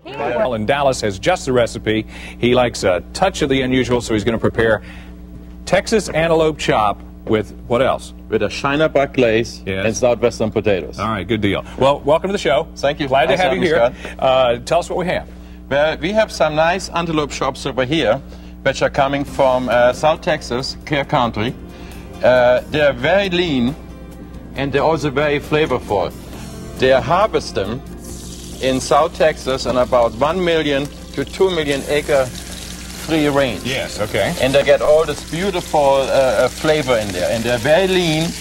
Well, and Dallas has just the recipe. He likes a touch of the unusual, so he's going to prepare Texas antelope chop with what else? With a China buck glaze and southwestern potatoes. All right, good deal. Well, welcome to the show. Thank you. Glad to have you here. Tell us what we have. Well, we have some nice antelope chops over here, which are coming from South Texas, Kerr Country. They're very lean, and they're also very flavorful. They harvest them in South Texas on about 1 million to 2 million acre free range. Yes, okay. And they get all this beautiful flavor in there. And they're very lean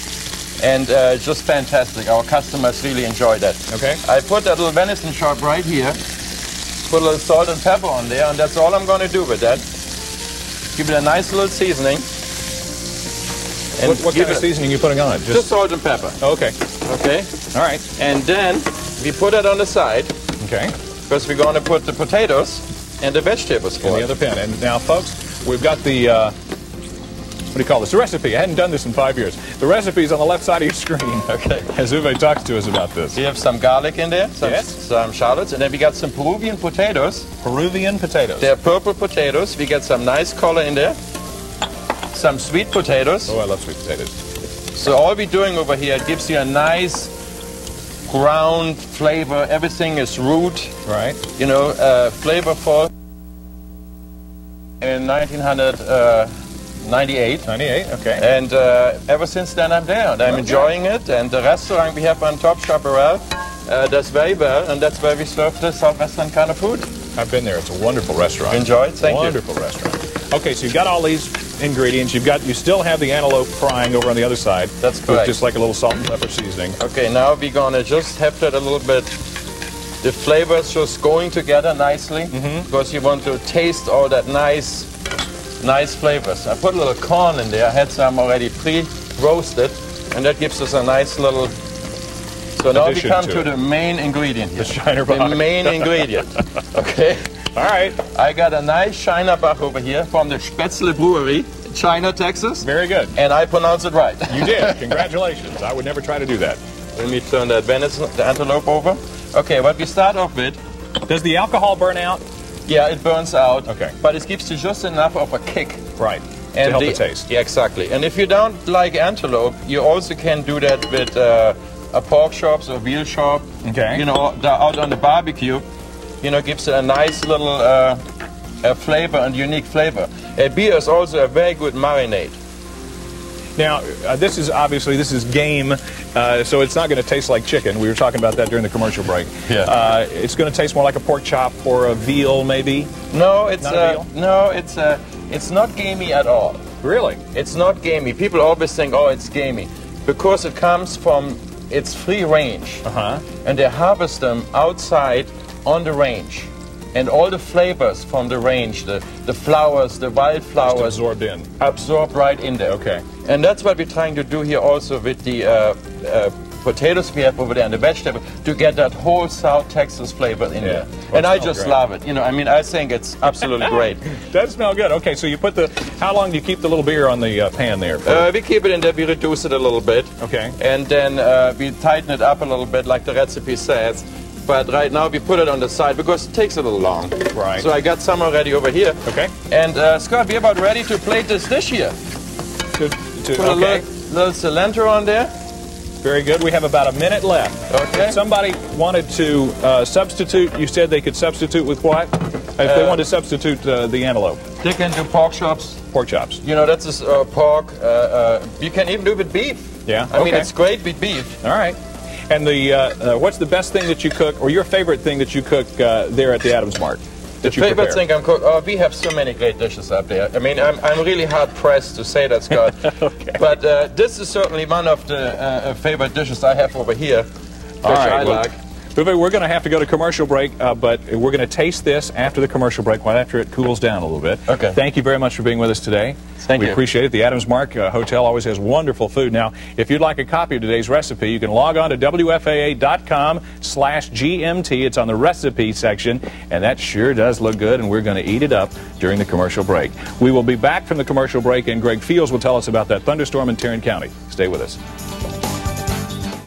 and just fantastic. Our customers really enjoy that. Okay. I put that little venison chop right here. Put a little salt and pepper on there, and that's all I'm going to do with that. Give it a nice little seasoning. And what kind of seasoning are you putting on it? Just salt and pepper. Okay. Okay. All right. And then we put it on the side. Okay. Because we're going to put the potatoes and the vegetables for in the other pan. And now, folks, we've got the, what do you call this? The recipe. I hadn't done this in 5 years. The recipe's on the left side of your screen. Okay. As Uwe talks to us about this. We have some garlic in there, some shallots, and then we got some Peruvian potatoes. Peruvian potatoes. They're purple potatoes. We get some nice color in there. Some sweet potatoes. Oh, I love sweet potatoes. So all we're doing over here, it gives you a nice ground flavor. Everything is root. Right. You know, flavorful. In 1998. 98, okay. And ever since then I'm there, and I'm enjoying it. And the restaurant we have on top, Chaparral, does very well, and that's where we serve the southwestern kind of food. I've been there. It's a wonderful restaurant. Enjoy it. Thank you. Wonderful restaurant. Okay, so you've got all these ingredients. You still have the antelope frying over on the other side. That's correct. With just like a little salt and pepper seasoning. Okay, now we're gonna just have that a little bit. The flavors just going together nicely, because you want to taste all that nice flavors. I put a little corn in there. I had some already pre-roasted, and that gives us a nice little. So now we come to the main ingredient here. The Shiner Bach. The main ingredient. Okay. All right. I got a nice Shiner Bach over here from the Spätzle Brewery, China, Texas. Very good. And I pronounced it right. You did. Congratulations. I would never try to do that. Let me turn that venison, the antelope over. Okay, what we start off with. Does the alcohol burn out? Yeah, it burns out. Okay. But it gives you just enough of a kick. Right. And to help the taste. Yeah, exactly. And if you don't like antelope, you also can do that with a pork chops or veal chop. Okay. You know, out on the barbecue. You know, gives it a nice little flavor and unique flavor. Beer is also a very good marinade. Now, this is game, so it's not going to taste like chicken. We were talking about that during the commercial break. Yeah. It's going to taste more like a pork chop or a veal, maybe. No, it's not a veal? No, it's not gamey at all. Really? It's not gamey. People always think, oh, it's gamey, because it comes from it's free range, and they harvest them outside on the range. And all the flavors from the range, the flowers, the wildflowers, just absorbed right in there. Okay. And that's what we're trying to do here also with the potatoes we have over there and the vegetables, to get that whole South Texas flavor in there. Well, and I just love it. You know, I mean, I think it's absolutely great. Does smell good. Okay, so you put how long do you keep the little beer on the pan there? We keep it in there, we reduce it a little bit. Okay. And then we tighten it up a little bit like the recipe says. But right now we put it on the side because it takes a little long. Right. So I got some already over here. Okay. And Scott, we're about ready to plate this dish here. Put a little cilantro on there. Very good. We have about a minute left. Okay. If somebody wanted to substitute, you said they could substitute with what? If they wanted to substitute the antelope. They can do pork chops. Pork chops. You know, that's pork. You can even do it with beef. Yeah. I mean, it's great with beef. All right. And what's the best thing that you cook, or your favorite thing that you cook there at the Adams Mark? The favorite thing I'm cooking? Oh, we have so many great dishes up there. I mean, I'm really hard pressed to say that, Scott. Okay. But this is certainly one of the favorite dishes I have over here, which I like. Uwe, we're going to have to go to commercial break, but we're going to taste this after the commercial break, right after it cools down a little bit. Okay. Thank you very much for being with us today. Thank you. We appreciate it. The Adams Mark Hotel always has wonderful food. Now, if you'd like a copy of today's recipe, you can log on to WFAA.com/GMT. It's on the recipe section, and that sure does look good, and we're going to eat it up during the commercial break. We will be back from the commercial break, and Greg Fields will tell us about that thunderstorm in Tarrant County. Stay with us.